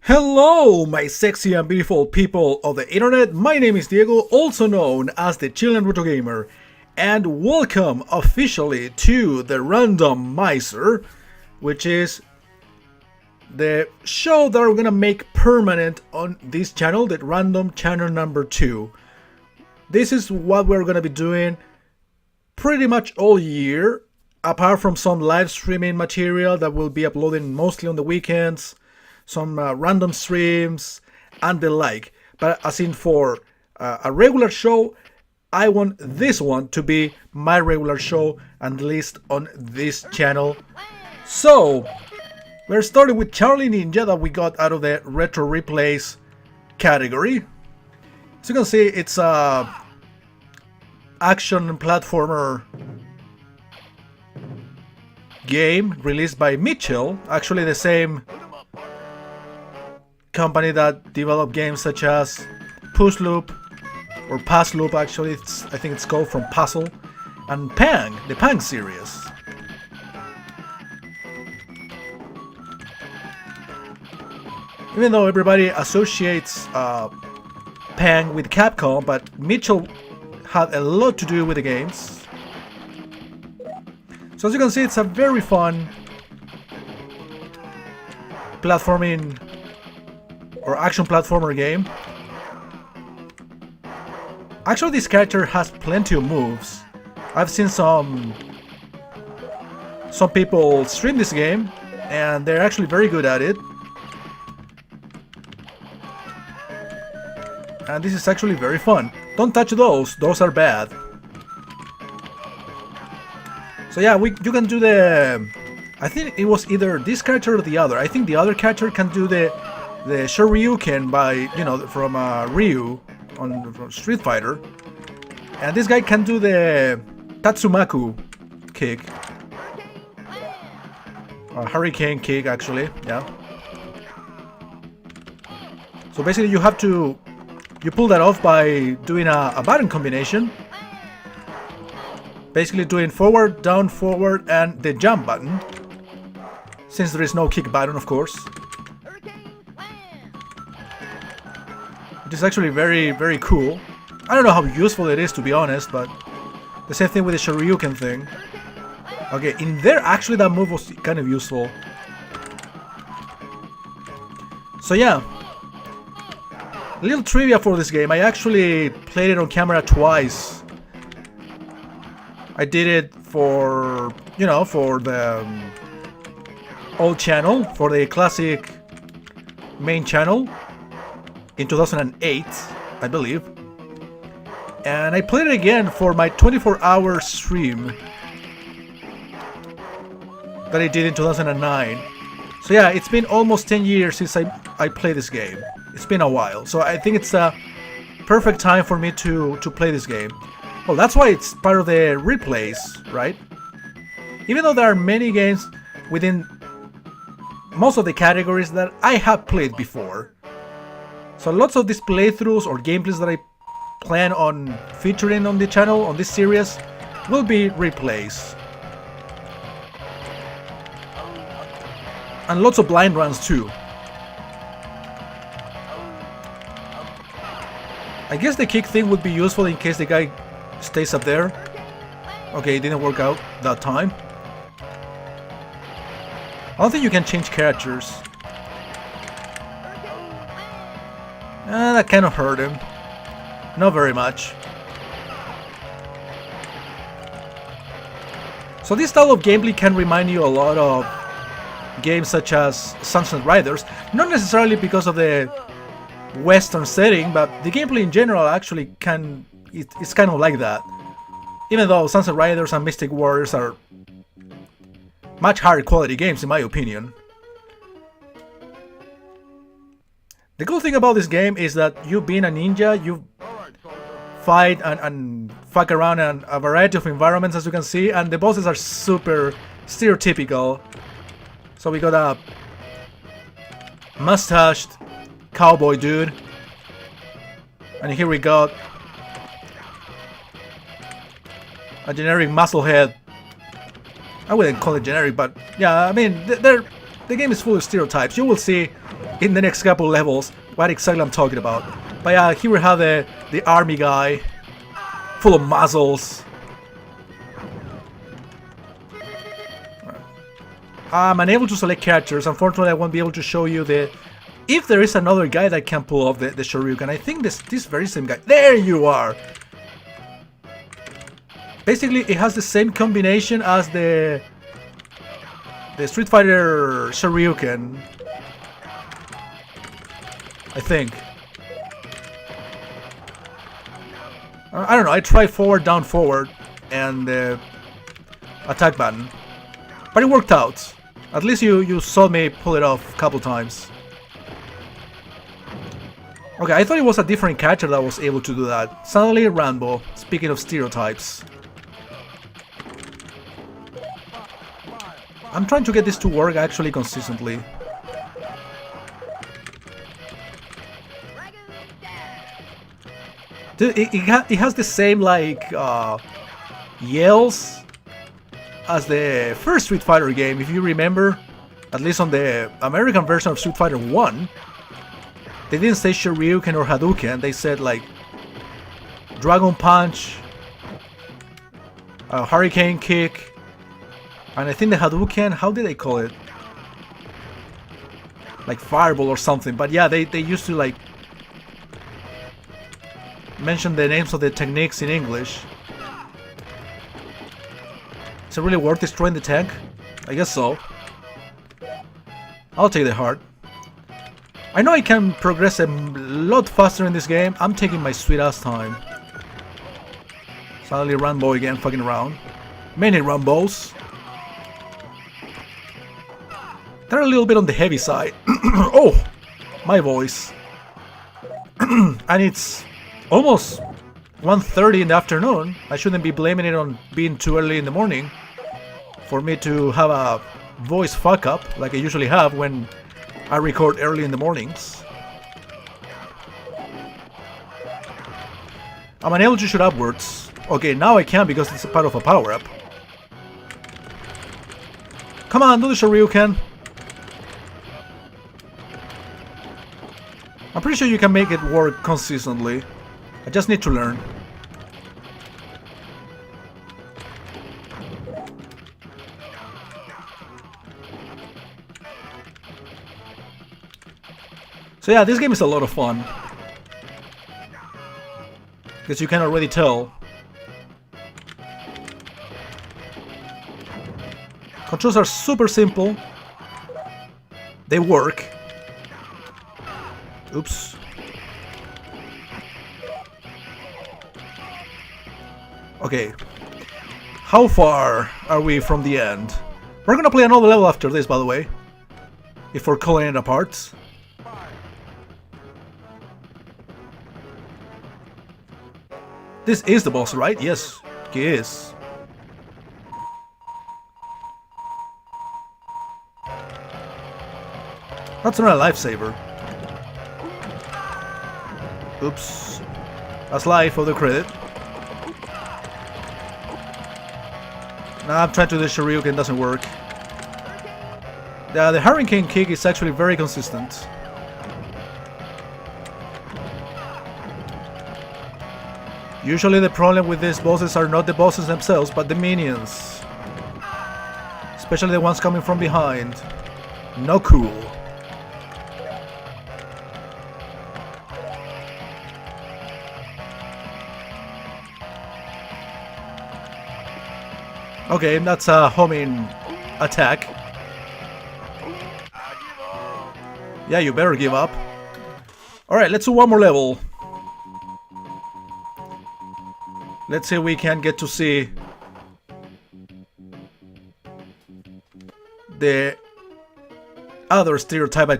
Hello, my sexy and beautiful people of the internet. My name is Diego, also known as the Chilean Retro Gamer, and welcome officially to the RanDUMBizer, which is the show that we're gonna make permanent on this channel, the Random Channel number 2. This is what we're gonna be doing pretty much all year, apart from some live streaming material that we'll be uploading mostly on the weekends, some random streams and the like. But as in for a regular show, I want this one to be my regular show, and at least on this channel. So we're starting with Charlie Ninja that we got out of the retro replays category. As you can see, it's a action platformer game released by Mitchell, actually the same company that developed games such as Push Loop, or Pass Loop actually, I think it's called, from Puzzle, and Pang, the Pang series. Even though everybody associates Pang with Capcom, but Mitchell had a lot to do with the games. So as you can see, it's a very fun platforming or action platformer game. Actually, this character has plenty of moves. I've seen some people stream this game, and they're actually very good at it. And this is actually very fun. Don't touch those are bad. So yeah, you can do the... I think it was either this character or the other. I think the other character can do the Shoryuken by, you know, from Ryu from Street Fighter. And this guy can do the Tatsumaku kick. Hurricane kick, actually, yeah. So basically you pull that off by doing a button combination. Basically doing forward, down, forward, and the jump button. Since there is no kick button, of course. It is actually very, very cool. I don't know how useful it is, to be honest, but the same thing with the Shoryuken thing. Okay, in there, actually that move was kind of useful. So yeah, a little trivia for this game. I actually played it on camera twice. I did it for, you know, for the old channel, for the classic main channel in 2008, I believe. And I played it again for my 24-hour stream that I did in 2009. So yeah, it's been almost 10 years since I played this game. It's been a while. So I think it's a perfect time for me to play this game. Well, that's why it's part of the replays, right? Even though there are many games within most of the categories that I have played before. So lots of these playthroughs or gameplays that I plan on featuring on the channel, on this series, will be replays. And lots of blind runs too. I guess the kick thing would be useful in case the guy stays up there. Okay, it didn't work out that time. I don't think you can change characters. That kind of hurt him. Not very much. So this style of gameplay can remind you a lot of games such as Sunset Riders. Not necessarily because of the Western setting, but the gameplay in general actually it's kind of like that. Even though Sunset Riders and Mystic Warriors are much higher quality games in my opinion. The cool thing about this game is that you being a ninja, you fight and fuck around in a variety of environments, as you can see, and the bosses are super stereotypical. So we got a mustached cowboy dude, and here we got a generic musclehead. I wouldn't call it generic, but yeah, I mean, the game is full of stereotypes. You will see in the next couple levels what exactly I'm talking about. But yeah, here we have the army guy, full of muscles. I'm unable to select characters. Unfortunately, I won't be able to show you if there is another guy that can pull off the Shoryuken. I think this very same guy. There you are! Basically, it has the same combination as the Street Fighter Shoryuken, I think. I don't know, I tried forward, down, forward, and attack button. But it worked out. At least you saw me pull it off a couple times. Okay, I thought it was a different catcher that was able to do that. Suddenly Rambo, speaking of stereotypes. I'm trying to get this to work actually consistently. Dude, it has the same like yells as the first Street Fighter game, if you remember. At least on the American version of Street Fighter 1, they didn't say Shoryuken or Hadouken, they said like Dragon Punch, Hurricane Kick, and I think the Hadouken, how did they call it? Like Fireball or something. But yeah, they used to like mention the names of the techniques in English. Is it really worth destroying the tank? I guess so. I'll take the heart. I know I can progress a lot faster in this game. I'm taking my sweet ass time. Suddenly Rambo again, fucking around. Many Rambos. They're a little bit on the heavy side. Oh, my voice. And it's almost 1:30 in the afternoon. I shouldn't be blaming it on being too early in the morning for me to have a voice fuck up like I usually have when I record early in the mornings. I'm unable to shoot upwards. Okay, now I can because it's a part of a power-up. Come on, do the Shoryuken. I'm pretty sure you can make it work consistently. I just need to learn. So yeah, this game is a lot of fun. Because you can already tell. Controls are super simple. They work. Oops. Okay. How far are we from the end? We're gonna play another level after this, by the way. If we're calling it apart. This is the boss, right? Yes, he is. That's not a lifesaver. Oops. That's life for the credit. Nah, I'm trying to do the Shoryuken, doesn't work. The Hurricane Kick is actually very consistent. Usually the problem with these bosses are not the bosses themselves, but the minions. Especially the ones coming from behind. No cool. Okay, that's a homing attack. Yeah, you better give up. Alright, let's do one more level. Let's see if we can get to see the other stereotype I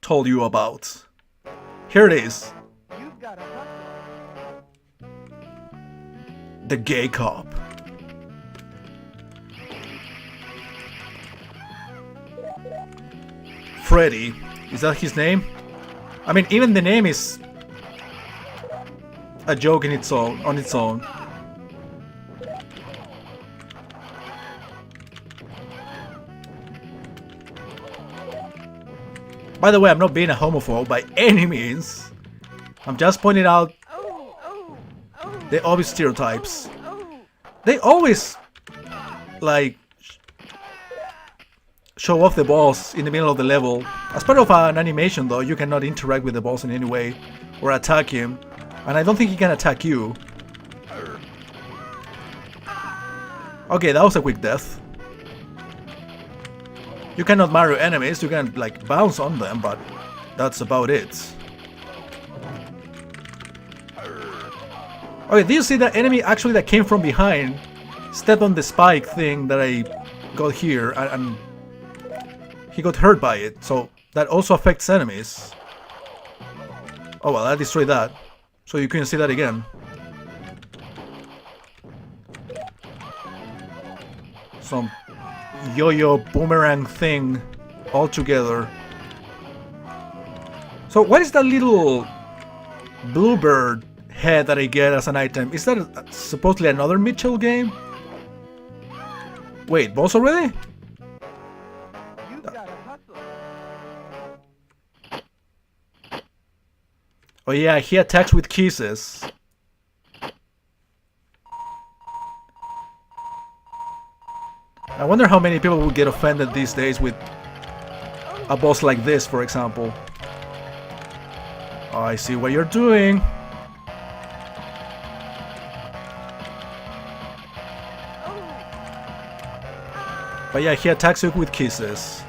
told you about. Here it is. The gay cop. Freddy, is that his name? I mean, even the name is a joke in its own, on its own. By the way, I'm not being a homophobe by any means. I'm just pointing out the obvious stereotypes. They always, like, show off the balls in the middle of the level. As part of an animation, though, you cannot interact with the balls in any way or attack him. And I don't think he can attack you. Okay, that was a quick death. You cannot Mario enemies, you can like bounce on them, but that's about it. Okay, do you see that enemy actually that came from behind stepped on the spike thing that I got here and he got hurt by it, so that also affects enemies. Oh well, I destroyed that, so you couldn't see that again. Some yo-yo boomerang thing all together. So what is that little bluebird head that I get as an item? Is that supposedly another Mitchell game? Wait, boss already? Oh yeah, he attacks with kisses. I wonder how many people would get offended these days with a boss like this, for example. Oh, I see what you're doing. But yeah, he attacks you with kisses.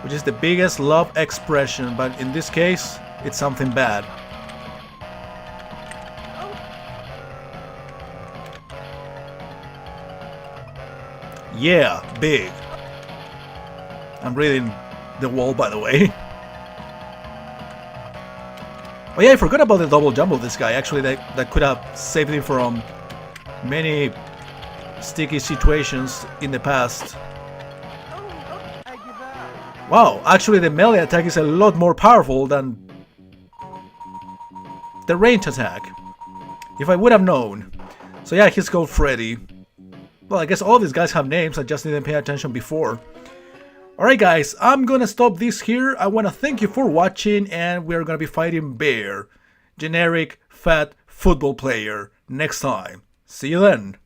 Which is the biggest love expression, but in this case, it's something bad. Yeah, big. I'm reading the wall, by the way. Oh yeah, I forgot about the double jump of this guy. Actually, that could have saved him from many sticky situations in the past. Wow, actually the melee attack is a lot more powerful than the range attack. If I would have known. So yeah, he's called Freddy. Well, I guess all these guys have names, I just didn't pay attention before. Alright guys, I'm gonna stop this here. I wanna thank you for watching, and we're gonna be fighting Bear, generic fat football player, next time. See you then.